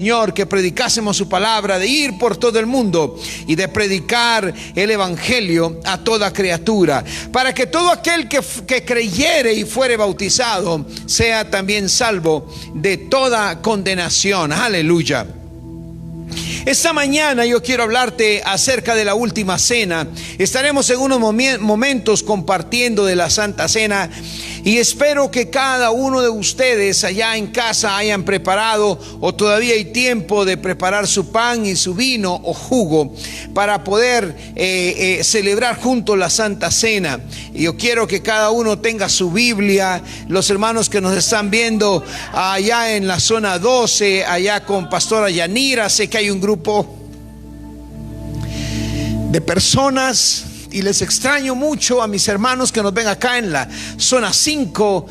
Señor, que predicásemos su palabra, de ir por todo el mundo y de predicar el evangelio a toda criatura, para que todo aquel que creyere y fuere bautizado sea también salvo de toda condenación. Aleluya. Esta mañana yo quiero hablarte acerca de la última cena. Estaremos en unos momentos compartiendo de la Santa Cena, y espero que cada uno de ustedes allá en casa hayan preparado, o todavía hay tiempo de preparar su pan y su vino o jugo para poder celebrar juntos la Santa Cena. Y yo quiero que cada uno tenga su Biblia. Los hermanos que nos están viendo allá en la zona 12, allá con Pastora Yanira, sé que hay un grupo de personas, y les extraño mucho a mis hermanos que nos ven acá en la zona 5,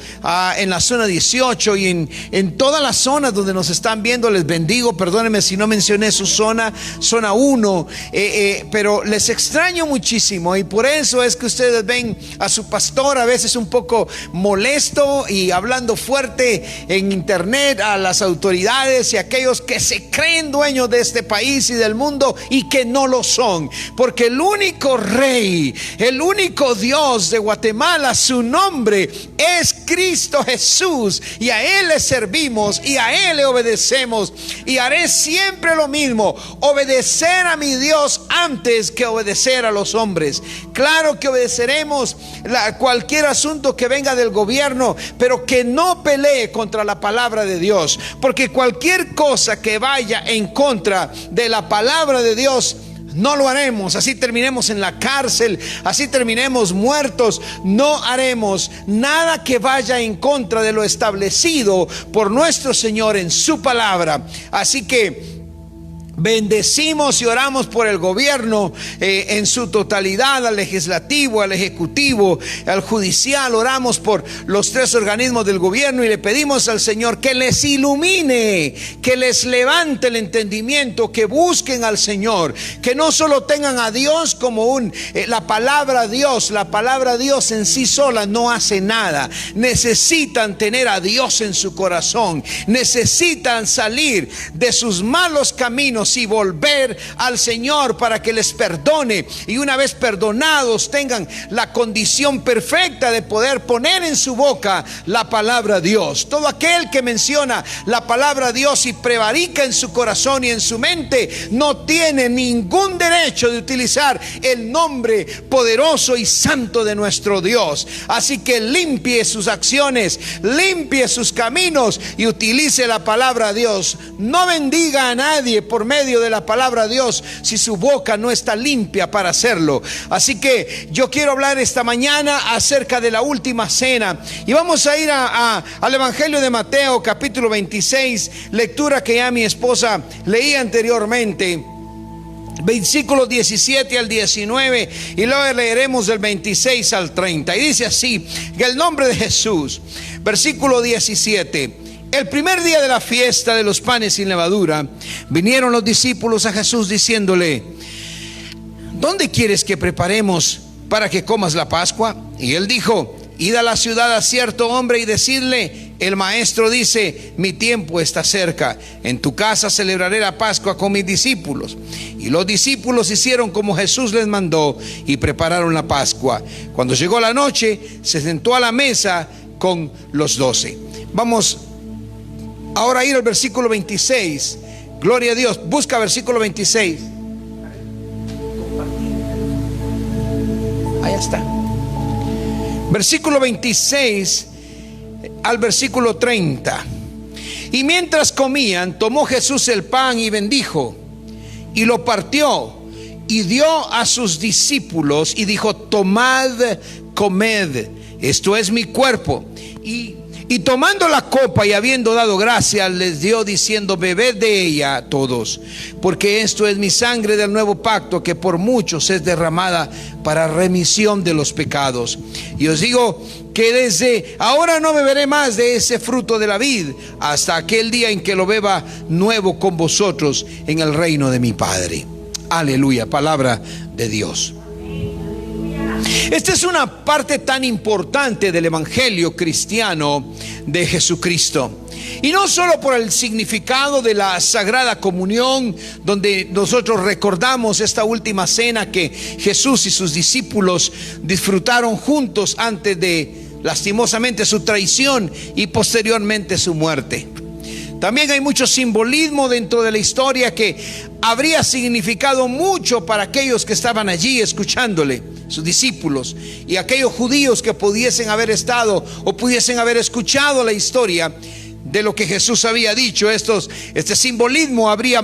en la zona 18 y en todas las zonas donde nos están viendo. Les bendigo, perdónenme si no mencioné su zona 1, pero les extraño muchísimo, y por eso es que ustedes ven a su pastor a veces un poco molesto y hablando fuerte en internet a las autoridades y a aquellos que se creen dueños de este país y del mundo y que no lo son, porque el único rey, el único Dios de Guatemala, su nombre es Cristo Jesús, y a Él le servimos y a Él le obedecemos, y haré siempre lo mismo: obedecer a mi Dios antes que obedecer a los hombres. Claro que obedeceremos cualquier asunto que venga del gobierno, pero que no pelee contra la palabra de Dios, porque cualquier cosa que vaya en contra de la palabra de Dios no lo haremos. Así terminemos en la cárcel, así terminemos muertos, no haremos nada que vaya en contra de lo establecido por nuestro Señor en su palabra. Así que bendecimos y oramos por el gobierno en su totalidad, al legislativo, al ejecutivo, al judicial. Oramos por los 3 organismos del gobierno y le pedimos al Señor que les ilumine, que les levante el entendimiento, que busquen al Señor, que no solo tengan a Dios como la palabra Dios. La palabra Dios en sí sola no hace nada. Necesitan tener a Dios en su corazón, necesitan salir de sus malos caminos y volver al Señor para que les perdone, y una vez perdonados tengan la condición perfecta de poder poner en su boca la palabra Dios. Todo aquel que menciona la palabra Dios y prevarica en su corazón y en su mente no tiene ningún derecho de utilizar el nombre poderoso y santo de nuestro Dios. Así que limpie sus acciones, limpie sus caminos y utilice la palabra Dios. No bendiga a nadie por medio de la palabra Dios si su boca no está limpia para hacerlo. Así que yo quiero hablar esta mañana acerca de la última cena, y vamos a ir al Evangelio de Mateo, capítulo 26, lectura que ya mi esposa leía anteriormente, versículos 17 al 19, y luego leeremos del 26 al 30, y dice así: en el nombre de Jesús. Versículo 17: el primer día de la fiesta de los panes sin levadura, vinieron los discípulos a Jesús diciéndole: ¿dónde quieres que preparemos para que comas la Pascua? Y él dijo: id a la ciudad a cierto hombre y decidle: el maestro dice, mi tiempo está cerca, en tu casa celebraré la Pascua con mis discípulos. Y los discípulos hicieron como Jesús les mandó y prepararon la Pascua. Cuando llegó la noche, se sentó a la mesa con los 12. Vamos ahora a ir al versículo 26. Gloria a Dios. Busca versículo 26. Ahí está. Versículo 26 al versículo 30. Y mientras comían, tomó Jesús el pan y bendijo, y lo partió y dio a sus discípulos y dijo: tomad, comed, esto es mi cuerpo. Y tomando la copa y habiendo dado gracias, les dio diciendo: bebed de ella todos, porque esto es mi sangre del nuevo pacto, que por muchos es derramada para remisión de los pecados. Y os digo que desde ahora no beberé más de ese fruto de la vid hasta aquel día en que lo beba nuevo con vosotros en el reino de mi Padre. Aleluya, palabra de Dios. Esta es una parte tan importante del evangelio cristiano de Jesucristo. Y no solo por el significado de la Sagrada Comunión, donde nosotros recordamos esta última cena que Jesús y sus discípulos disfrutaron juntos antes de, lastimosamente, su traición y posteriormente su muerte. También hay mucho simbolismo dentro de la historia que habría significado mucho para aquellos que estaban allí escuchándole, sus discípulos, y aquellos judíos que pudiesen haber estado o pudiesen haber escuchado la historia de lo que Jesús había dicho. Este simbolismo habría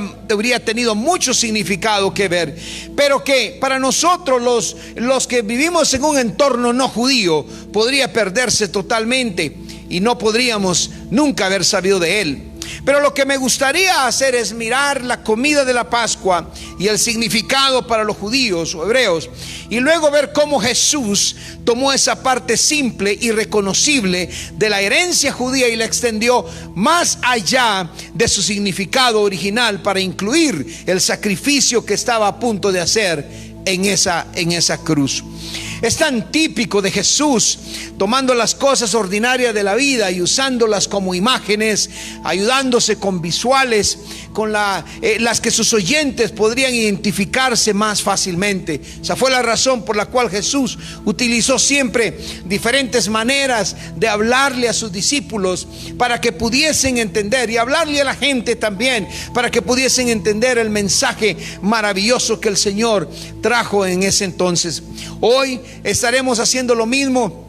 tenido mucho significado que ver, pero que para nosotros los que vivimos en un entorno no judío podría perderse totalmente y no podríamos nunca haber sabido de él. Pero lo que me gustaría hacer es mirar la comida de la Pascua y el significado para los judíos o hebreos, y luego ver cómo Jesús tomó esa parte simple y reconocible de la herencia judía y la extendió más allá de su significado original para incluir el sacrificio que estaba a punto de hacer en esa cruz. Es tan típico de Jesús, tomando las cosas ordinarias de la vida y usándolas como imágenes, ayudándose con visuales, con las que sus oyentes podrían identificarse más fácilmente. Esa fue la razón por la cual Jesús utilizó siempre diferentes maneras de hablarle a sus discípulos para que pudiesen entender, y hablarle a la gente también para que pudiesen entender el mensaje maravilloso que el Señor trajo en ese entonces. Hoy estaremos haciendo lo mismo.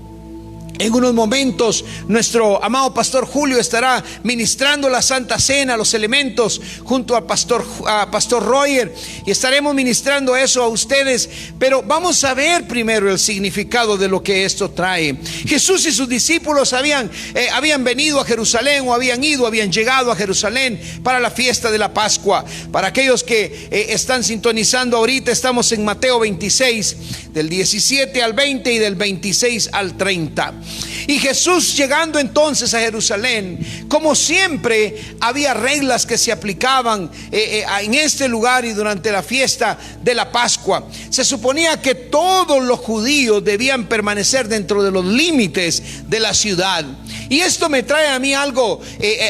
En unos momentos nuestro amado pastor Julio estará ministrando la Santa Cena, los elementos, junto al pastor Roger, y estaremos ministrando eso a ustedes. Pero vamos a ver primero el significado de lo que esto trae. Jesús y sus discípulos habían venido a Jerusalén, o habían llegado a Jerusalén para la fiesta de la Pascua. Para aquellos que están sintonizando ahorita, estamos en Mateo 26, del 17 al 20 y del 26 al 30. Y Jesús, llegando entonces a Jerusalén, como siempre había reglas que se aplicaban en este lugar y durante la fiesta de la Pascua. Se suponía que todos los judíos debían permanecer dentro de los límites de la ciudad. Y esto me trae a mí algo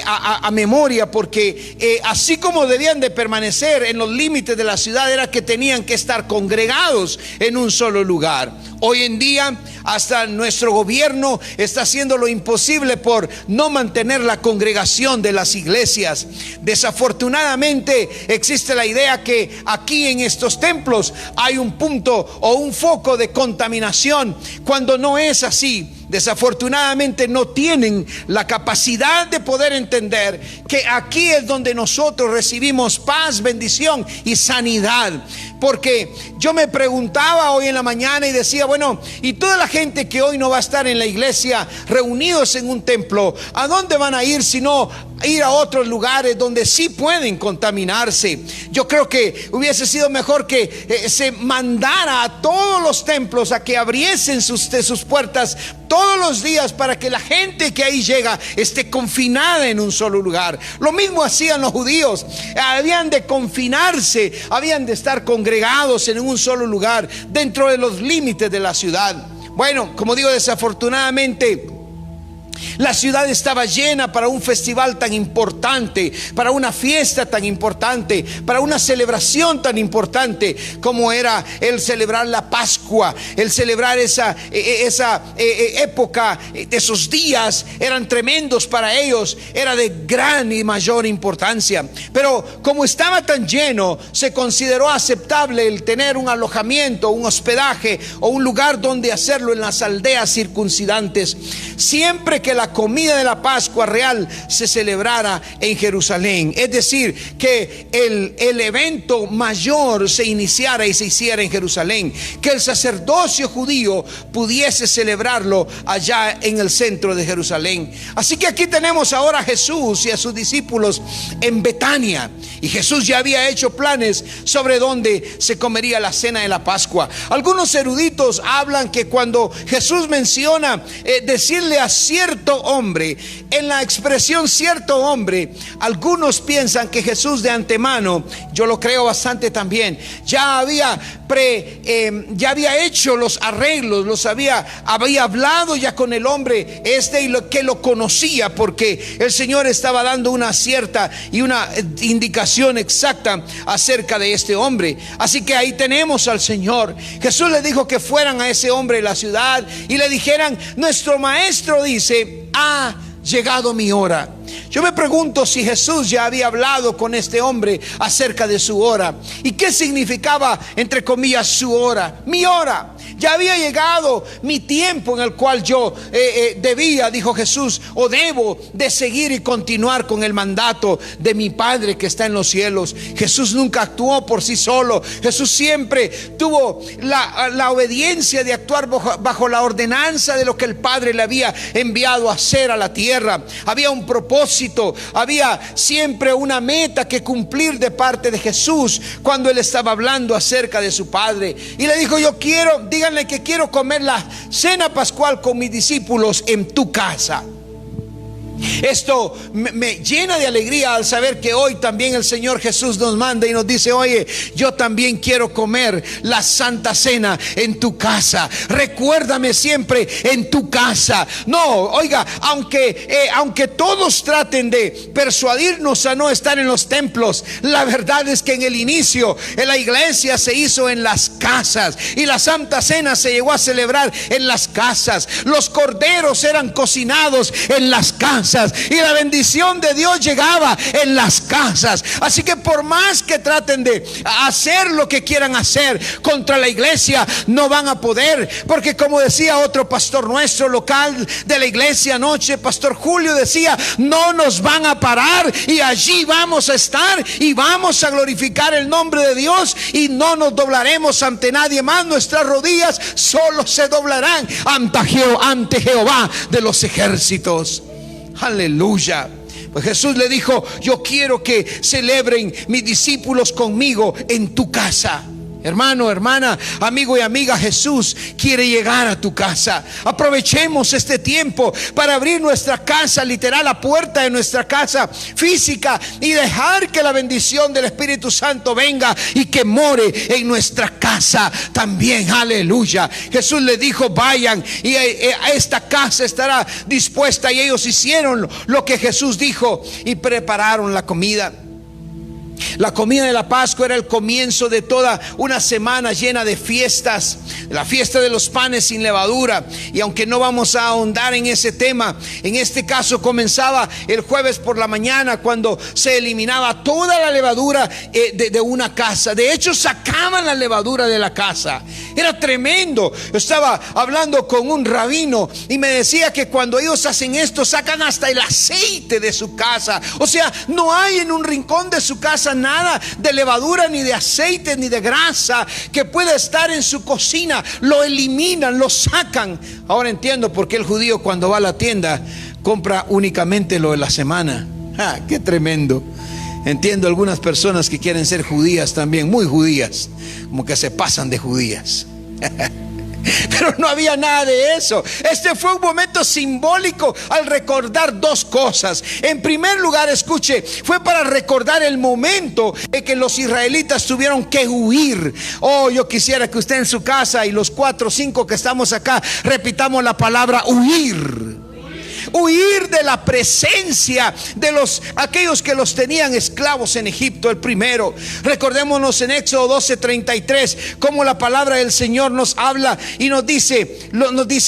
a memoria, porque así como debían de permanecer en los límites de la ciudad, era que tenían que estar congregados en un solo lugar. Hoy en día hasta nuestro gobierno está haciendo lo imposible por no mantener la congregación de las iglesias. Desafortunadamente existe la idea que aquí en estos templos hay un punto o un foco de contaminación, cuando no es así. Desafortunadamente no tienen la capacidad de poder entender que aquí es donde nosotros recibimos paz, bendición y sanidad. Porque yo me preguntaba hoy en la mañana y decía, bueno, y toda la gente que hoy no va a estar en la iglesia reunidos en un templo, ¿a dónde van a ir sino ir a otros lugares donde sí pueden contaminarse? Yo creo que hubiese sido mejor que se mandara a todos los templos a que abriesen sus puertas todos los días, para que la gente que ahí llega esté confinada en un solo lugar. Lo mismo hacían los judíos. Habían de confinarse, habían de estar congregados en un solo lugar dentro de los límites de la ciudad. Bueno, como digo, desafortunadamente la ciudad estaba llena para un festival tan importante, para una fiesta tan importante, para una celebración tan importante como era el celebrar la Pascua, el celebrar esa época. Esos días eran tremendos para ellos, era de gran y mayor importancia. Pero como estaba tan lleno, se consideró aceptable el tener un alojamiento, un hospedaje o un lugar donde hacerlo en las aldeas circundantes, siempre que la comida de la Pascua real se celebrara en Jerusalén. Es decir, que el evento mayor se iniciara y se hiciera en Jerusalén, que el sacerdocio judío pudiese celebrarlo allá en el centro de Jerusalén. Así que aquí tenemos ahora a Jesús y a sus discípulos en Betania, y Jesús ya había hecho planes sobre dónde se comería la cena de la Pascua. Algunos eruditos hablan que cuando Jesús menciona decirle a cierto cierto hombre. En la expresión cierto hombre, algunos piensan que Jesús de antemano, yo lo creo bastante también, ya había hecho los arreglos, había hablado ya con el hombre que lo conocía, porque el Señor estaba dando una cierta y una indicación exacta acerca de este hombre. Así que ahí tenemos al Señor. Jesús le dijo que fueran a ese hombre en la ciudad y le dijeran: nuestro maestro dice, ha llegado mi hora. Yo me pregunto si Jesús ya había hablado con este hombre acerca de su hora. ¿Y qué significaba, entre comillas, su hora? Mi hora. Ya había llegado mi tiempo en el cual yo debía, dijo Jesús, o debo de seguir y continuar con el mandato de mi Padre que está en los cielos. Jesús nunca actuó por sí solo. Jesús siempre tuvo la obediencia de actuar bajo la ordenanza de lo que el Padre le había enviado a hacer a la tierra. Había un propósito, había siempre una meta que cumplir de parte de Jesús cuando Él estaba hablando acerca de su Padre. Y le dijo: díganle que quiero comer la cena pascual con mis discípulos en tu casa. Esto me llena de alegría al saber que hoy también el Señor Jesús nos manda y nos dice: oye, yo también quiero comer la Santa Cena en tu casa. Recuérdame siempre en tu casa. No, oiga, aunque todos traten de persuadirnos a no estar en los templos, la verdad es que en el inicio en la iglesia se hizo en las casas, y la Santa Cena se llegó a celebrar en las casas. Los corderos eran cocinados en las casas, y la bendición de Dios llegaba en las casas. Así que por más que traten de hacer lo que quieran hacer contra la iglesia, no van a poder, porque como decía otro pastor nuestro local de la iglesia anoche, Pastor Julio, decía: no nos van a parar, y allí vamos a estar y vamos a glorificar el nombre de Dios, y no nos doblaremos ante nadie más. Nuestras rodillas solo se doblarán ante Jehová de los ejércitos. Aleluya. Pues Jesús le dijo: yo quiero que celebren mis discípulos conmigo en tu casa. Hermano, hermana, amigo y amiga, Jesús quiere llegar a tu casa. Aprovechemos este tiempo para abrir nuestra casa, literal, la puerta de nuestra casa física, y dejar que la bendición del Espíritu Santo venga y que more en nuestra casa también. Aleluya. Jesús le dijo: vayan y esta casa estará dispuesta. Y ellos hicieron lo que Jesús dijo y prepararon la comida. La comida de la Pascua era el comienzo de toda una semana llena de fiestas, la fiesta de los panes sin levadura. Y aunque no vamos a ahondar en ese tema, en este caso comenzaba el jueves por la mañana, cuando se eliminaba toda la levadura de una casa. De hecho, sacaban la levadura de la casa. Era tremendo. Yo estaba hablando con un rabino y me decía que cuando ellos hacen esto, sacan hasta el aceite de su casa. O sea, no hay en un rincón de su casa nada de levadura, ni de aceite, ni de grasa que pueda estar en su cocina. Lo eliminan, lo sacan. Ahora entiendo por qué el judío, cuando va a la tienda, compra únicamente lo de la semana. ¡Qué tremendo! Entiendo algunas personas que quieren ser judías también, muy judías, como que se pasan de judías. Pero no había nada de eso. Este fue un momento simbólico al recordar dos cosas. En primer lugar, escuche, fue para recordar el momento en que los israelitas tuvieron que huir. Oh, yo quisiera que usted en su casa, y los 4 o 5 que estamos acá, repitamos la palabra huir. Huir de la presencia de aquellos que los tenían esclavos en Egipto. El primero, recordémonos en Éxodo 12:33, cómo la palabra del Señor nos habla y nos dice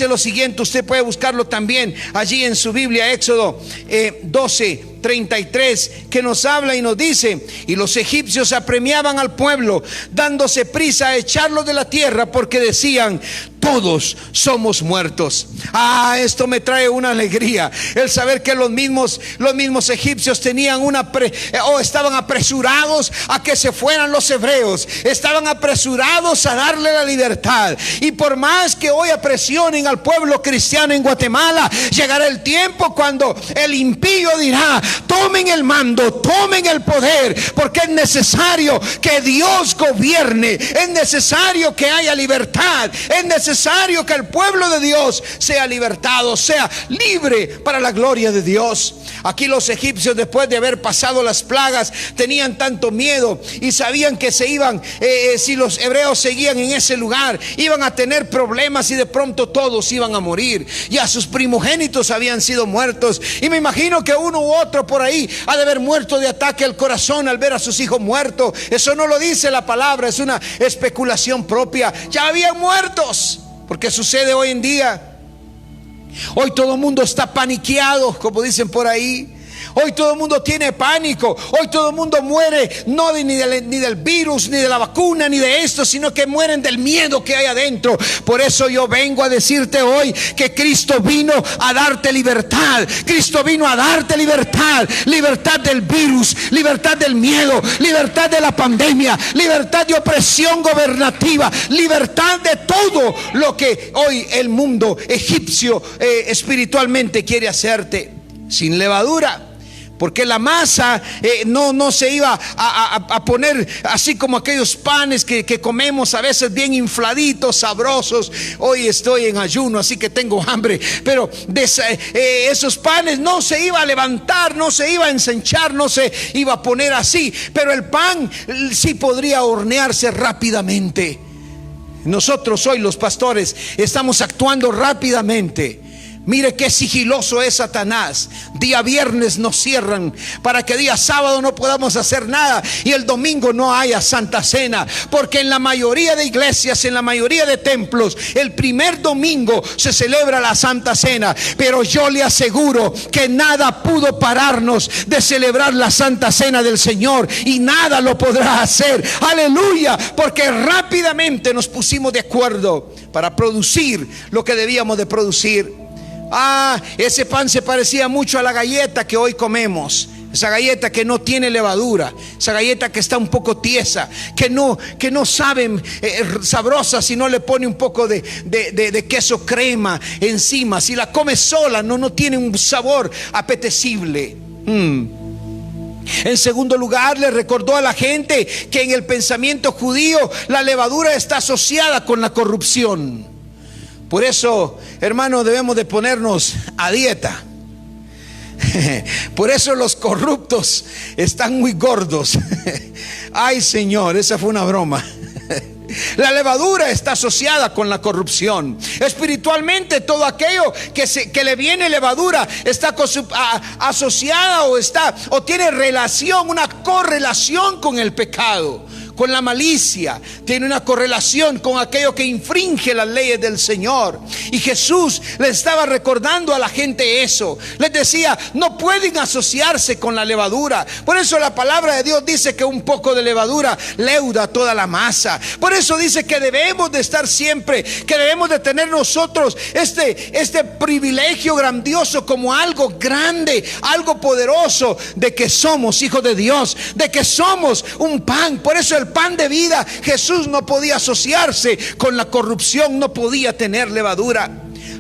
lo siguiente. Usted puede buscarlo también allí en su Biblia, Éxodo 12:33, que nos habla y nos dice: y los egipcios apremiaban al pueblo, dándose prisa a echarlo de la tierra, porque decían: todos somos muertos. Esto me trae una alegría, el saber que los mismos egipcios tenían estaban apresurados a que se fueran los hebreos, estaban apresurados a darle la libertad. Y por más que hoy apresionen al pueblo cristiano en Guatemala, llegará el tiempo cuando el impío dirá: tomen el mando, tomen el poder, porque es necesario que Dios gobierne, es necesario que haya libertad, es necesario necesario que el pueblo de Dios sea libertado, sea libre para la gloria de Dios. Aquí los egipcios, después de haber pasado las plagas, tenían tanto miedo y sabían que se iban, si los hebreos seguían en ese lugar, iban a tener problemas y de pronto todos iban a morir. Ya sus primogénitos habían sido muertos, y me imagino que uno u otro por ahí ha de haber muerto de ataque al corazón al ver a sus hijos muertos. Eso no lo dice la palabra, es una especulación propia. Ya habían muertos, porque sucede hoy en día. Hoy todo el mundo está paniqueado, como dicen por ahí. Hoy todo el mundo tiene pánico. Hoy todo el mundo muere, no ni del virus, ni de la vacuna, ni de esto, sino que mueren del miedo que hay adentro. Por eso yo vengo a decirte hoy que Cristo vino a darte libertad. Cristo vino a darte libertad. Libertad del virus, libertad del miedo, libertad de la pandemia, libertad de opresión gobernativa, libertad de todo lo que hoy el mundo egipcio espiritualmente quiere hacerte. Sin levadura, porque la masa no se iba a poner así como aquellos panes que comemos a veces bien infladitos, sabrosos. Hoy estoy en ayuno, así que tengo hambre. Pero esos panes no se iba a levantar, no se iba a ensanchar, no se iba a poner así. Pero el pan sí podría hornearse rápidamente. Nosotros hoy los pastores estamos actuando rápidamente. Mire qué sigiloso es Satanás. Día viernes nos cierran para que día sábado no podamos hacer nada y el domingo no haya Santa Cena, porque en la mayoría de iglesias, en la mayoría de templos, el primer domingo se celebra la Santa Cena. Pero yo le aseguro que nada pudo pararnos de celebrar la Santa Cena del Señor, y nada lo podrá hacer. Aleluya, porque rápidamente nos pusimos de acuerdo para producir lo que debíamos de producir. Ese pan se parecía mucho a la galleta que hoy comemos. Esa galleta que no tiene levadura, esa galleta que está un poco tiesa, que no sabe sabrosa si no le pone un poco de queso crema encima. Si la come sola no tiene un sabor apetecible. En segundo lugar, le recordó a la gente que en el pensamiento judío la levadura está asociada con la corrupción. Por eso, hermanos, debemos de ponernos a dieta. Por eso los corruptos están muy gordos. Ay, Señor, esa fue una broma. La levadura está asociada con la corrupción. Espiritualmente, todo aquello que le viene levadura está asociada o tiene relación, una correlación con el pecado, con la malicia. Tiene una correlación con aquello que infringe las leyes del Señor. Y Jesús le estaba recordando a la gente eso. Les decía, no pueden asociarse con la levadura. Por eso la palabra de Dios dice que un poco de levadura leuda toda la masa. Por eso dice que debemos de estar siempre, que debemos de tener nosotros este privilegio grandioso como algo grande, algo poderoso, de que somos hijos de Dios, de que somos un pan. Por eso el pan de vida, Jesús no podía asociarse con la corrupción, no podía tener levadura.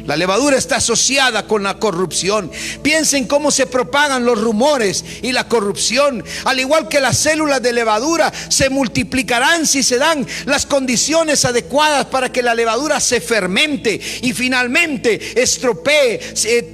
La levadura está asociada con la corrupción. Piensen cómo se propagan los rumores y la corrupción. Al igual que las células de levadura se multiplicarán si se dan las condiciones adecuadas para que la levadura se fermente y finalmente estropee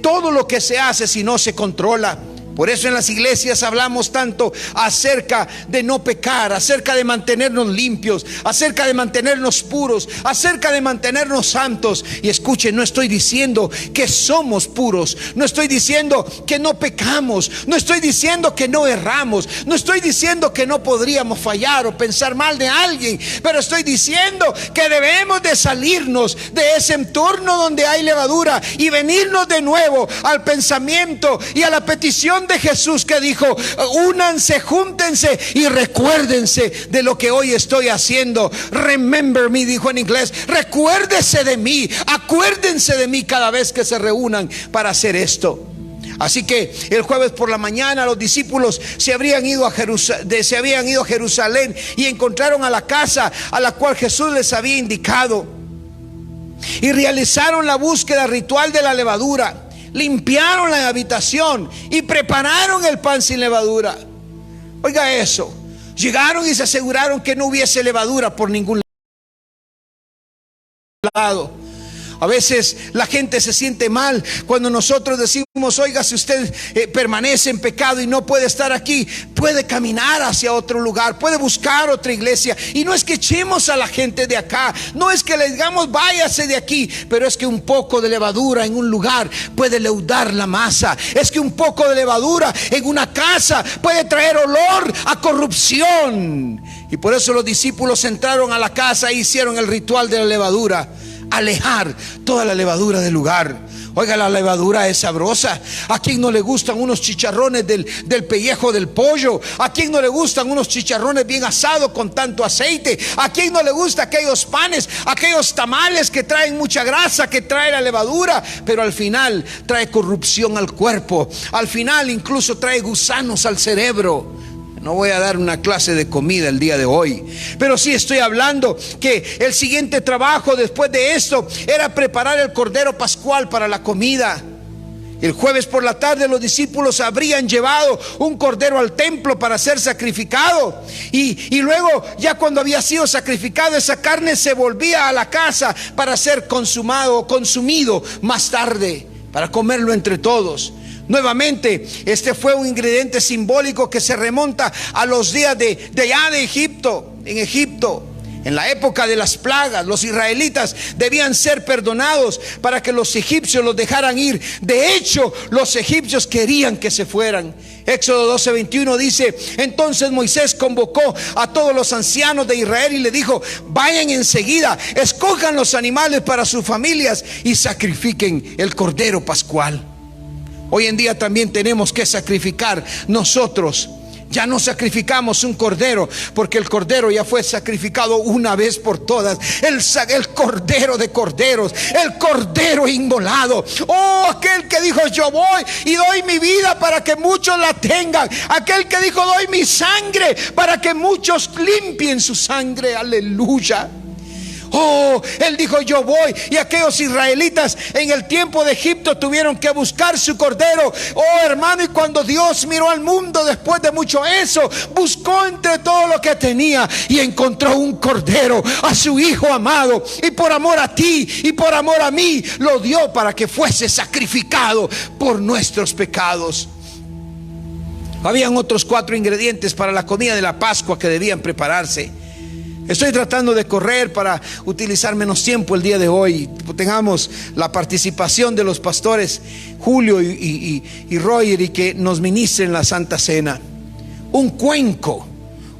todo lo que se hace si no se controla. Por eso en las iglesias hablamos tanto acerca de no pecar, acerca de mantenernos limpios, acerca de mantenernos puros, acerca de mantenernos santos. Y escuchen, no estoy diciendo que somos puros, no estoy diciendo que no pecamos, no estoy diciendo que no erramos, no estoy diciendo que no podríamos fallar o pensar mal de alguien, pero estoy diciendo que debemos de salirnos de ese entorno donde hay levadura y venirnos de nuevo al pensamiento y a la petición de Jesús, que dijo: únanse, júntense y recuérdense de lo que hoy estoy haciendo. Remember me, dijo en inglés. Recuérdese de mí, acuérdense de mí cada vez que se reúnan para hacer esto. Así que el jueves por la mañana los discípulos se habían ido a Jerusalén y encontraron a la casa a la cual Jesús les había indicado, y realizaron la búsqueda ritual de la levadura. Limpiaron la habitación y prepararon el pan sin levadura. Oiga eso. Llegaron y se aseguraron que no hubiese levadura por ningún lado. A veces la gente se siente mal cuando nosotros decimos: oiga, si usted permanece en pecado y no puede estar aquí, puede caminar hacia otro lugar, puede buscar otra iglesia. Y no es que echemos a la gente de acá, no es que le digamos váyase de aquí, pero es que un poco de levadura en un lugar puede leudar la masa. Es que un poco de levadura en una casa puede traer olor a corrupción. Y por eso los discípulos entraron a la casa e hicieron el ritual de la levadura, alejar toda la levadura del lugar. Oiga, la levadura es sabrosa. ¿A quién no le gustan unos chicharrones del pellejo del pollo? ¿A quién no le gustan unos chicharrones bien asados con tanto aceite? ¿A quién no le gusta aquellos panes, aquellos tamales que traen mucha grasa, que trae la levadura? Pero al final trae corrupción al cuerpo. Al final incluso trae gusanos al cerebro. No voy a dar una clase de comida el día de hoy, pero sí estoy hablando que el siguiente trabajo después de esto era preparar el cordero pascual para la comida. El jueves por la tarde los discípulos habrían llevado un cordero al templo para ser sacrificado, y luego, ya cuando había sido sacrificado, esa carne se volvía a la casa para ser consumido más tarde, para comerlo entre todos. Nuevamente, este fue un ingrediente simbólico que se remonta a los días de allá de Egipto. En Egipto, en la época de las plagas, los israelitas debían ser perdonados para que los egipcios los dejaran ir. De hecho, los egipcios querían que se fueran. Éxodo 12:21 dice: entonces Moisés convocó a todos los ancianos de Israel y le dijo: vayan enseguida, escojan los animales para sus familias y sacrifiquen el cordero pascual. Hoy en día también tenemos que sacrificar nosotros. Ya no sacrificamos un cordero, porque el cordero ya fue sacrificado una vez por todas. El cordero de corderos, el cordero inmolado. Oh, aquel que dijo: yo voy y doy mi vida para que muchos la tengan. Aquel que dijo: doy mi sangre para que muchos limpien su sangre. Aleluya. Oh, él dijo: yo voy. Y aquellos israelitas en el tiempo de Egipto tuvieron que buscar su cordero. Oh, hermano, y cuando Dios miró al mundo después de mucho eso, buscó entre todo lo que tenía y encontró un cordero, a su hijo amado, y por amor a ti y por amor a mí lo dio para que fuese sacrificado por nuestros pecados. Habían otros 4 ingredientes para la comida de la Pascua que debían prepararse. Estoy tratando de correr para utilizar menos tiempo el día de hoy. Tengamos la participación de los pastores Julio y Roger, y que nos ministren la Santa Cena. Un cuenco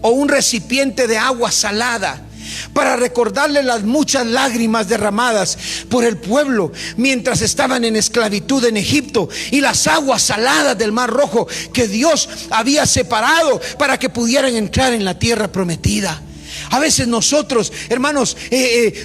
o un recipiente de agua salada para recordarle las muchas lágrimas derramadas por el pueblo mientras estaban en esclavitud en Egipto, y las aguas saladas del Mar Rojo que Dios había separado para que pudieran entrar en la tierra prometida. A veces nosotros, hermanos,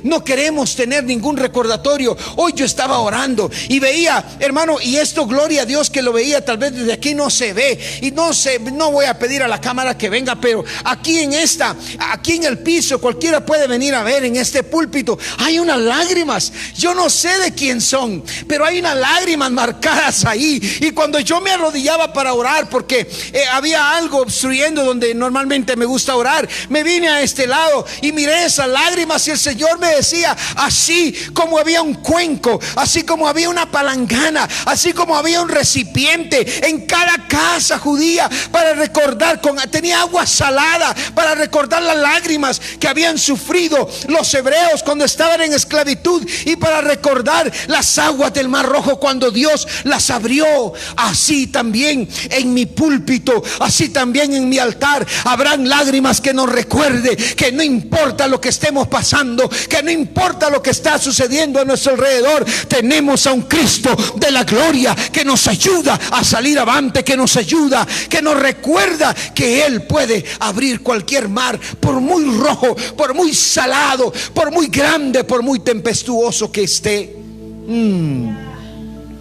no queremos tener ningún recordatorio. Hoy yo estaba orando y veía, hermano, y esto, gloria a Dios que lo veía, tal vez desde aquí no se ve, y no voy a pedir a la cámara que venga, pero aquí en el piso, cualquiera puede venir a ver, en este púlpito hay unas lágrimas. Yo no sé de quién son, pero hay unas lágrimas marcadas ahí. Y cuando yo me arrodillaba para orar, porque había algo obstruyendo donde normalmente me gusta orar, me vine a este lado y miré esas lágrimas, y el Señor me decía: así como había un cuenco, así como había una palangana, así como había un recipiente en cada casa judía para recordar, tenía agua salada para recordar las lágrimas que habían sufrido los hebreos cuando estaban en esclavitud, y para recordar las aguas del Mar Rojo cuando Dios las abrió. Así también en mi púlpito, así también en mi altar habrán lágrimas que nos recuerde que no importa lo que estemos pasando, que no importa lo que está sucediendo a nuestro alrededor, tenemos a un Cristo de la gloria que nos ayuda a salir avante, que nos ayuda, que nos recuerda que Él puede abrir cualquier mar, por muy rojo, por muy salado, por muy grande, por muy tempestuoso que esté.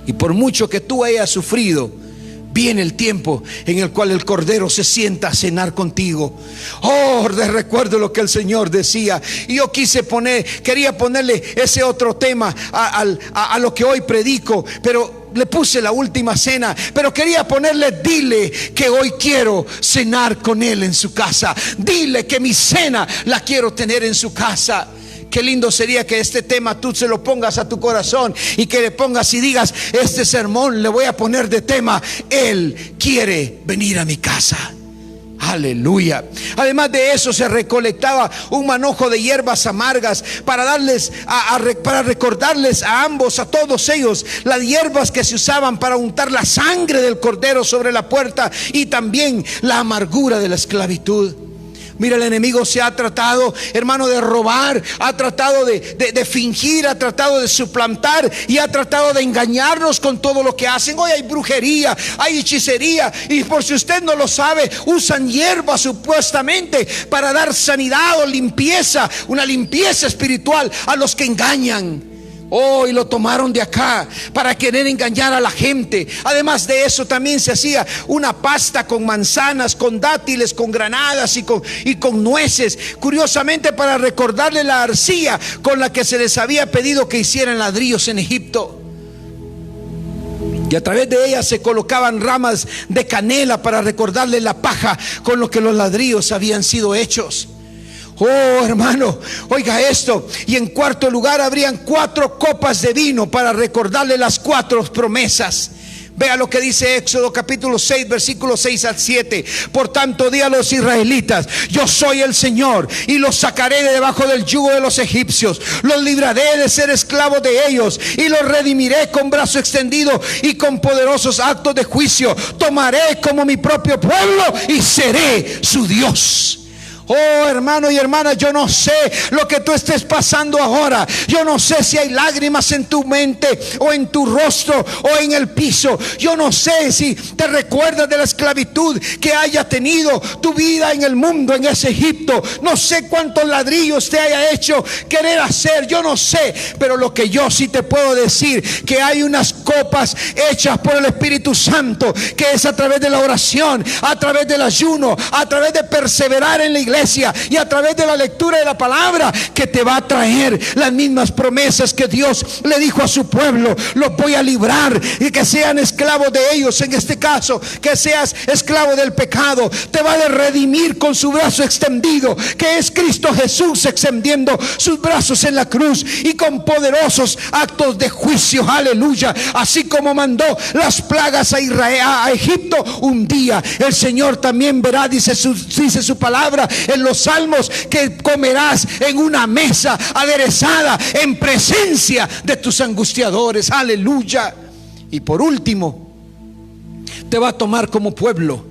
Y por mucho que tú hayas sufrido, viene el tiempo en el cual el Cordero se sienta a cenar contigo. Oh, recuerdo lo que el Señor decía, y yo quería ponerle ese otro tema a lo que hoy predico, pero le puse la última cena. Pero quería ponerle: dile que hoy quiero cenar con Él en su casa. Dile que mi cena la quiero tener en su casa. qué lindo sería que este tema tú se lo pongas a tu corazón y que le pongas y digas: este sermón le voy a poner de tema: Él quiere venir a mi casa. Aleluya. Además de eso, se recolectaba un manojo de hierbas amargas para darles para recordarles a ambos, a todos ellos, las hierbas que se usaban para untar la sangre del cordero sobre la puerta, y también la amargura de la esclavitud. Mira, el enemigo se ha tratado, hermano, de robar, ha tratado de fingir, ha tratado de suplantar y ha tratado de engañarnos con todo lo que hacen. Hoy hay brujería, hay hechicería, y por si usted no lo sabe, usan hierbas supuestamente para dar sanidad o limpieza, una limpieza espiritual a los que engañan. Oh, y lo tomaron de acá para querer engañar a la gente. Además de eso, también se hacía una pasta con manzanas, con dátiles, con granadas y con nueces, curiosamente para recordarle la arcilla con la que se les había pedido que hicieran ladrillos en Egipto. Y a través de ellas se colocaban ramas de canela para recordarle la paja con lo que los ladrillos habían sido hechos. Oh, hermano, oiga esto. Y en cuarto lugar, habrían 4 copas de vino para recordarle las 4 promesas. Vea lo que dice Éxodo capítulo 6, versículos 6 al 7. Por tanto, di a los israelitas: yo soy el Señor, y los sacaré de debajo del yugo de los egipcios. Los libraré de ser esclavos de ellos, y los redimiré con brazo extendido y con poderosos actos de juicio. Tomaré como mi propio pueblo y seré su Dios. Oh, hermano y hermana, yo no sé lo que tú estés pasando ahora. Yo no sé si hay lágrimas en tu mente o en tu rostro o en el piso. Yo no sé si te recuerdas de la esclavitud que haya tenido tu vida en el mundo, en ese Egipto. No sé cuántos ladrillos te haya hecho querer hacer. Yo no sé, pero lo que yo sí te puedo decir, que hay unas copas hechas por el Espíritu Santo, que es a través de la oración, a través del ayuno, a través de perseverar en la iglesia y a través de la lectura de la palabra, que te va a traer las mismas promesas que Dios le dijo a su pueblo. Los voy a librar y que sean esclavos de ellos. En este caso, que seas esclavo del pecado. Te va a redimir con su brazo extendido, que es Cristo Jesús extendiendo sus brazos en la cruz, y con poderosos actos de juicio. Aleluya. Así como mandó las plagas a Israel, a Egipto, un día el Señor también verá, dice su palabra en los salmos, que comerás en una mesa aderezada en presencia de tus angustiadores. Aleluya. Y por último, te va a tomar como pueblo,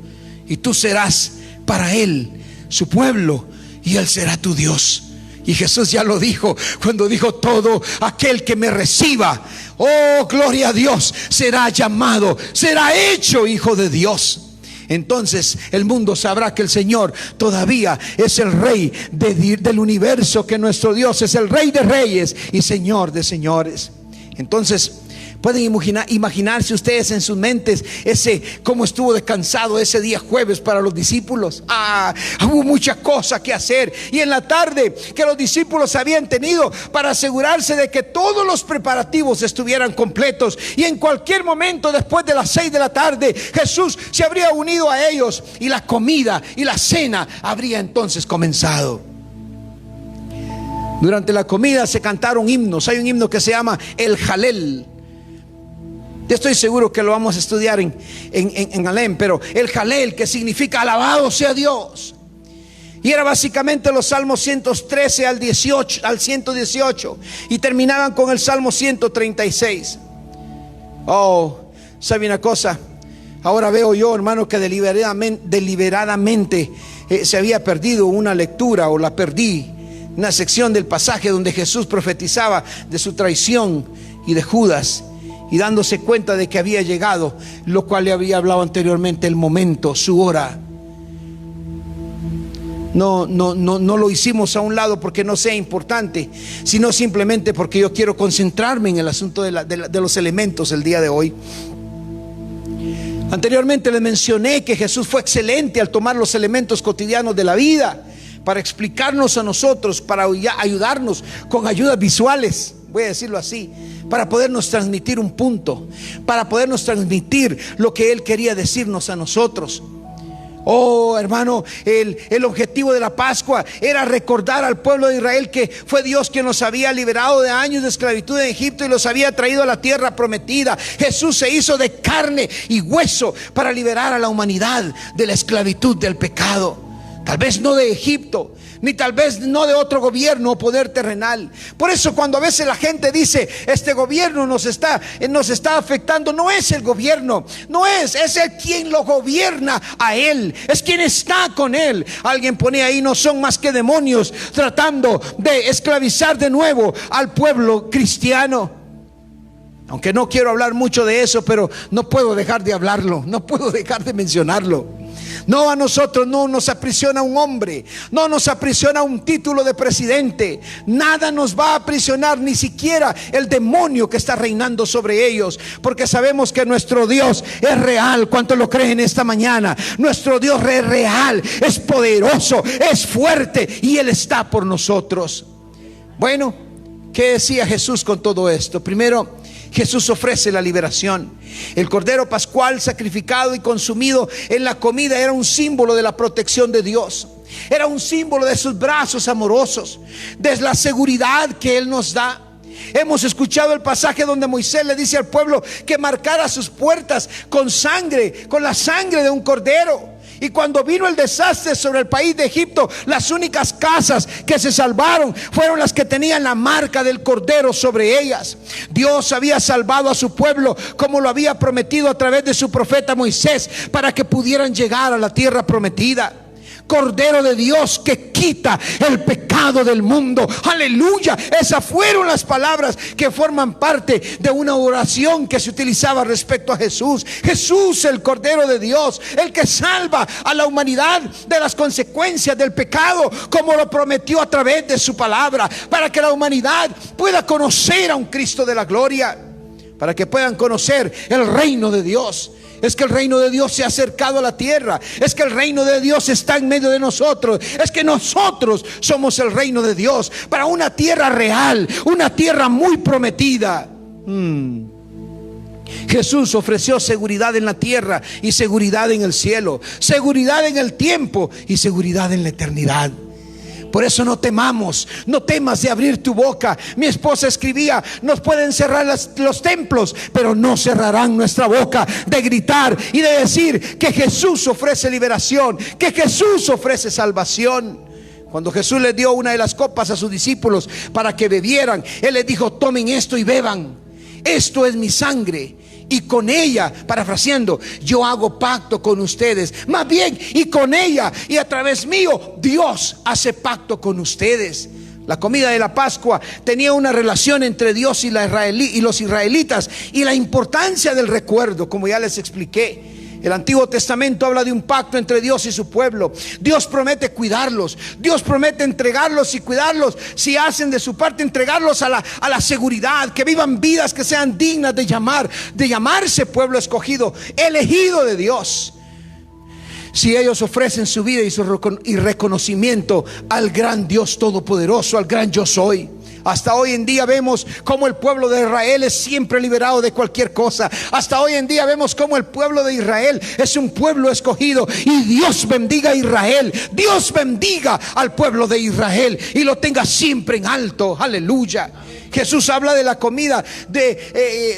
y tú serás para Él su pueblo, y Él será tu Dios. Y Jesús ya lo dijo cuando dijo: todo aquel que me reciba, oh, gloria a Dios, será llamado, será hecho hijo de Dios. Entonces el mundo sabrá que el Señor todavía es el Rey del universo, que nuestro Dios es el Rey de reyes y Señor de señores. Entonces, pueden imaginarse ustedes en sus mentes cómo estuvo descansado ese día jueves para los discípulos. Hubo muchas cosas que hacer, y en la tarde que los discípulos habían tenido para asegurarse de que todos los preparativos estuvieran completos, y en cualquier momento después de las 6 de la tarde Jesús se habría unido a ellos, y la comida y la cena habría entonces comenzado. Durante la comida se cantaron himnos. Hay un himno que se llama el Jalel. Yo estoy seguro que lo vamos a estudiar en Alem, pero el Jalel, que significa alabado sea Dios, y era básicamente los salmos 113 al 118, y terminaban con el salmo 136. Oh, ¿sabe una cosa? Ahora veo yo, hermano, que deliberadamente se había perdido una lectura, o la perdí, una sección del pasaje donde Jesús profetizaba de su traición y de Judas, y dándose cuenta de que había llegado, lo cual le había hablado anteriormente, el momento, su hora. No lo hicimos a un lado porque no sea importante, sino simplemente porque yo quiero concentrarme en el asunto de los elementos el día de hoy. Anteriormente les mencioné que Jesús fue excelente al tomar los elementos cotidianos de la vida para explicarnos a nosotros, para ayudarnos con ayudas visuales, voy a decirlo así, para podernos transmitir un punto, para podernos transmitir lo que Él quería decirnos a nosotros. Oh, hermano, el objetivo de la Pascua era recordar al pueblo de Israel que fue Dios quien los había liberado de años de esclavitud en Egipto y los había traído a la tierra prometida. Jesús se hizo de carne y hueso para liberar a la humanidad de la esclavitud del pecado. Tal vez no de Egipto, ni tal vez no de otro gobierno o poder terrenal. Por eso cuando a veces la gente dice, este gobierno nos está afectando, no es el gobierno, es el quien lo gobierna a él, es quien está con él. Alguien pone ahí, no son más que demonios tratando de esclavizar de nuevo al pueblo cristiano. Aunque no quiero hablar mucho de eso, pero no puedo dejar de hablarlo, no puedo dejar de mencionarlo. No, a nosotros no nos aprisiona un hombre, no nos aprisiona un título de presidente. Nada nos va a aprisionar, ni siquiera el demonio que está reinando sobre ellos, porque sabemos que nuestro Dios es real. ¿Cuántos lo creen esta mañana? Nuestro Dios es real, es poderoso, es fuerte y Él está por nosotros. Bueno, ¿qué decía Jesús con todo esto? Primero, Jesús ofrece la liberación. El cordero pascual sacrificado y consumido en la comida era un símbolo de la protección de Dios. Era un símbolo de sus brazos amorosos, de la seguridad que Él nos da. Hemos escuchado el pasaje donde Moisés le dice al pueblo que marcara sus puertas con sangre, con la sangre de un cordero. Y cuando vino el desastre sobre el país de Egipto, las únicas casas que se salvaron fueron las que tenían la marca del cordero sobre ellas. Dios había salvado a su pueblo como lo había prometido a través de su profeta Moisés, para que pudieran llegar a la tierra prometida. Cordero de Dios que quita el pecado del mundo. Aleluya. Esas fueron las palabras que forman parte de una oración que se utilizaba respecto a Jesús. Jesús, el Cordero de Dios, el que salva a la humanidad de las consecuencias del pecado, como lo prometió a través de su palabra, para que la humanidad pueda conocer a un Cristo de la gloria, para que puedan conocer el reino de Dios. Es que el reino de Dios se ha acercado a la tierra. Es que el reino de Dios está en medio de nosotros. Es que nosotros somos el reino de Dios para una tierra real, una tierra muy prometida. Jesús ofreció seguridad en la tierra y seguridad en el cielo, seguridad en el tiempo y seguridad en la eternidad. Por eso no temamos, no temas de abrir tu boca. Mi esposa escribía, nos pueden cerrar los templos, pero no cerrarán nuestra boca de gritar y de decir que Jesús ofrece liberación, que Jesús ofrece salvación. Cuando Jesús les dio una de las copas a sus discípulos para que bebieran, Él les dijo, tomen esto y beban. Esto es mi sangre. Y con ella, parafraseando, yo hago pacto con ustedes. Más bien, y con ella y a través mío, Dios hace pacto con ustedes. La comida de la Pascua tenía una relación entre Dios y los israelitas, y la importancia del recuerdo, como ya les expliqué. El Antiguo Testamento habla de un pacto entre Dios y su pueblo. Dios promete cuidarlos, Dios promete entregarlos y cuidarlos, si hacen de su parte, entregarlos a la seguridad, que vivan vidas que sean dignas de llamarse pueblo escogido, elegido de Dios. Si ellos ofrecen su vida y reconocimiento al gran Dios todopoderoso, al gran yo soy. Hasta hoy en día vemos cómo el pueblo de Israel es siempre liberado de cualquier cosa. Hasta hoy en día vemos cómo el pueblo de Israel es un pueblo escogido. Y Dios bendiga a Israel. Dios bendiga al pueblo de Israel y lo tenga siempre en alto. Aleluya. Jesús habla de la comida,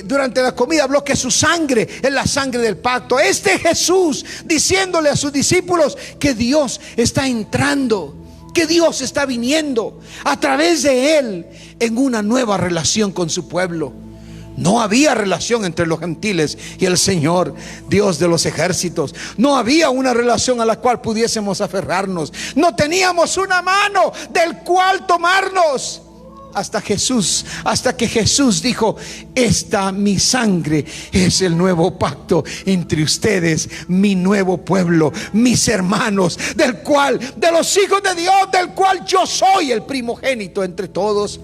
durante la comida habló que su sangre es la sangre del pacto. Jesús diciéndole a sus discípulos que Dios está entrando, que Dios está viniendo a través de Él en una nueva relación con su pueblo. No había relación entre los gentiles y el Señor, Dios de los ejércitos. No había una relación a la cual pudiésemos aferrarnos. No teníamos una mano del cual tomarnos. Hasta que Jesús dijo, esta mi sangre es el nuevo pacto entre ustedes, mi nuevo pueblo, mis hermanos, de los hijos de Dios, del cual yo soy el primogénito entre todos.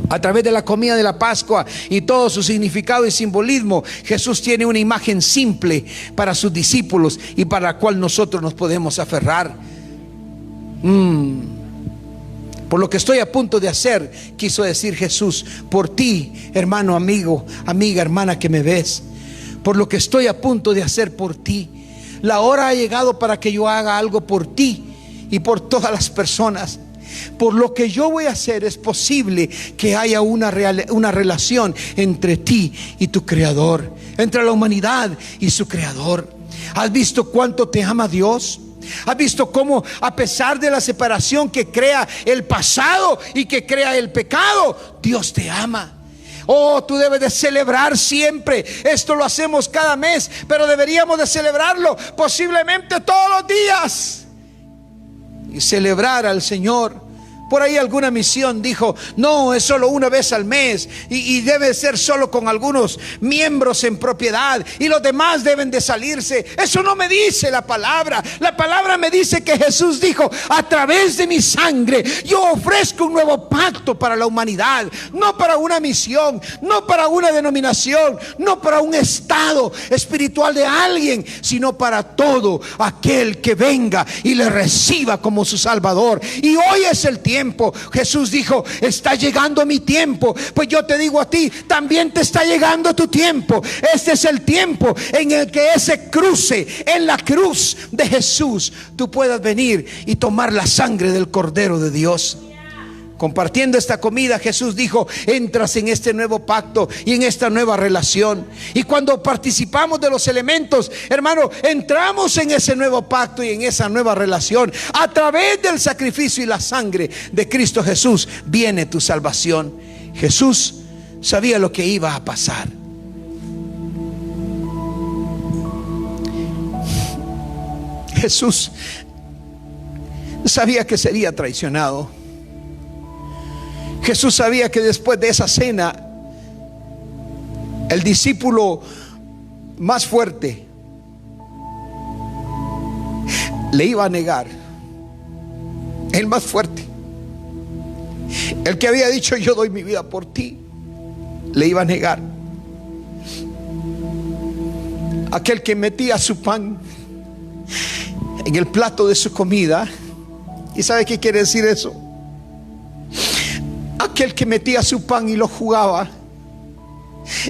A través de la comida de la Pascua y todo su significado y simbolismo, Jesús tiene una imagen simple para sus discípulos y para la cual nosotros nos podemos aferrar. Por lo que estoy a punto de hacer, quiso decir Jesús, por ti, hermano, amigo, amiga, hermana que me ves, por lo que estoy a punto de hacer por ti, La hora ha llegado para que yo haga algo por ti y por todas las personas. Por lo que yo voy a hacer es posible que haya una relación entre ti y tu Creador, entre la humanidad y su Creador. ¿Has visto cuánto te ama Dios? ¿Has visto cómo, a pesar de la separación que crea el pasado y que crea el pecado, Dios te ama? Oh, tú debes de celebrar siempre. Esto lo hacemos cada mes, pero deberíamos de celebrarlo posiblemente todos los días y celebrar al Señor. Por ahí alguna misión dijo: no, es solo una vez al mes y debe ser solo con algunos miembros en propiedad y los demás deben de salirse. Eso no me dice la palabra. La palabra me dice que Jesús dijo: a través de mi sangre yo ofrezco un nuevo pacto para la humanidad. No para una misión, no para una denominación, no para un estado espiritual de alguien, sino para todo aquel que venga y le reciba como su Salvador. Y hoy es el tiempo. Jesús dijo: está llegando mi tiempo. Pues yo te digo a ti, también te está llegando tu tiempo. Este es el tiempo en el que ese cruce, en la cruz de Jesús, tú puedas venir y tomar la sangre del Cordero de Dios. Compartiendo esta comida, Jesús dijo: entras en este nuevo pacto y en esta nueva relación. Y cuando participamos de los elementos, hermano, entramos en ese nuevo pacto y en esa nueva relación. A través del sacrificio y la sangre de Cristo Jesús viene tu salvación. Jesús sabía lo que iba a pasar. Jesús sabía que sería traicionado. Jesús sabía que después de esa cena, el discípulo más fuerte le iba a negar. El más fuerte, el que había dicho: yo doy mi vida por ti, le iba a negar. Aquel que metía su pan en el plato de su comida. ¿Y sabe qué quiere decir eso? Aquel que metía su pan y lo jugaba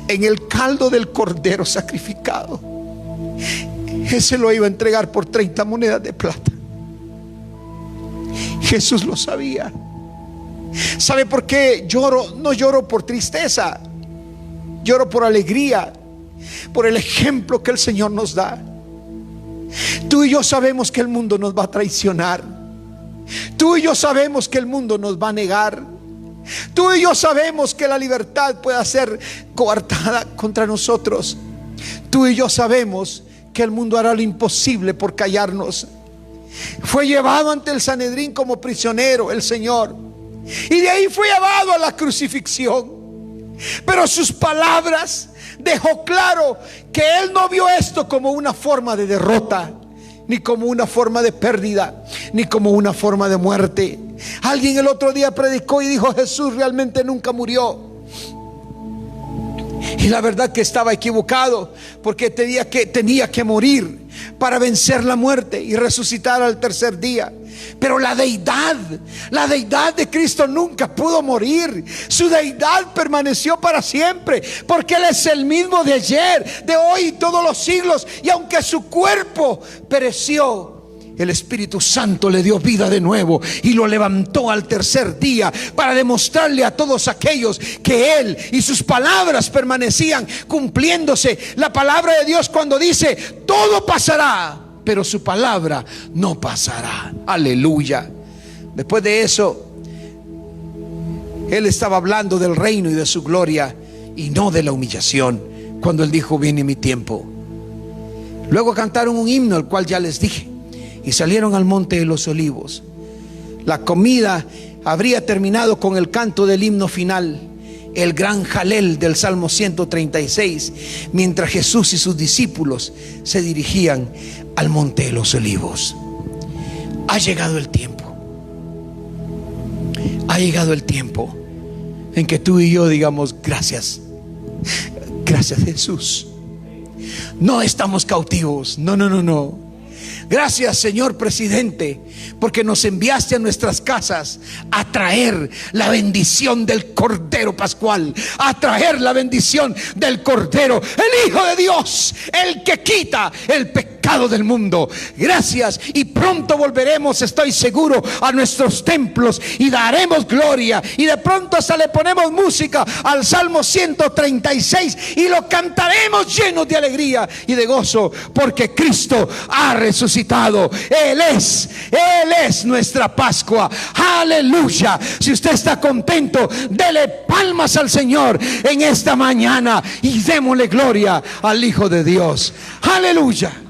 en el caldo del cordero sacrificado, ese lo iba a entregar por 30 monedas de plata. Jesús lo sabía. ¿Sabe por qué lloro? No lloro por tristeza, lloro por alegría, por el ejemplo que el Señor nos da. Tú y yo sabemos que el mundo nos va a traicionar. Tú y yo sabemos que el mundo nos va a negar. Tú y yo sabemos que la libertad puede ser coartada contra nosotros. Tú y yo sabemos que el mundo hará lo imposible por callarnos. Fue llevado ante el Sanedrín como prisionero el Señor, y de ahí fue llevado a la crucifixión. Pero sus palabras dejó claro que él no vio esto como una forma de derrota, ni como una forma de pérdida, ni como una forma de muerte. Alguien el otro día predicó y dijo: Jesús realmente nunca murió. Y la verdad que estaba equivocado, porque tenía que morir para vencer la muerte y resucitar al tercer día. Pero la deidad de Cristo nunca pudo morir. Su deidad permaneció para siempre, porque Él es el mismo de ayer, de hoy y todos los siglos. Y aunque su cuerpo pereció, el Espíritu Santo le dio vida de nuevo y lo levantó al tercer día para demostrarle a todos aquellos que Él y sus palabras permanecían cumpliéndose. La palabra de Dios, cuando dice: todo pasará, pero su palabra no pasará. Aleluya. Después de eso, Él estaba hablando del reino y de su gloria, y no de la humillación, cuando Él dijo: viene mi tiempo. Luego cantaron un himno, el cual ya les dije, y salieron al monte de los olivos. La comida habría terminado con el canto del himno final, el gran jalel del Salmo 136, mientras Jesús y sus discípulos se dirigían al monte de los olivos. Ha llegado el tiempo. Ha llegado el tiempo en que tú y yo digamos: gracias, gracias Jesús. No estamos cautivos, no. Gracias, señor presidente, porque nos enviaste a nuestras casas a traer la bendición del Cordero Pascual, a traer la bendición del Cordero, el Hijo de Dios, el que quita el pecado pecado del mundo. Gracias, y pronto volveremos, estoy seguro, a nuestros templos y daremos gloria, y de pronto hasta le ponemos música al Salmo 136 y lo cantaremos llenos de alegría y de gozo, porque Cristo ha resucitado. Él es nuestra Pascua. Aleluya. Si usted está contento, dele palmas al Señor en esta mañana y démosle gloria al Hijo de Dios. Aleluya.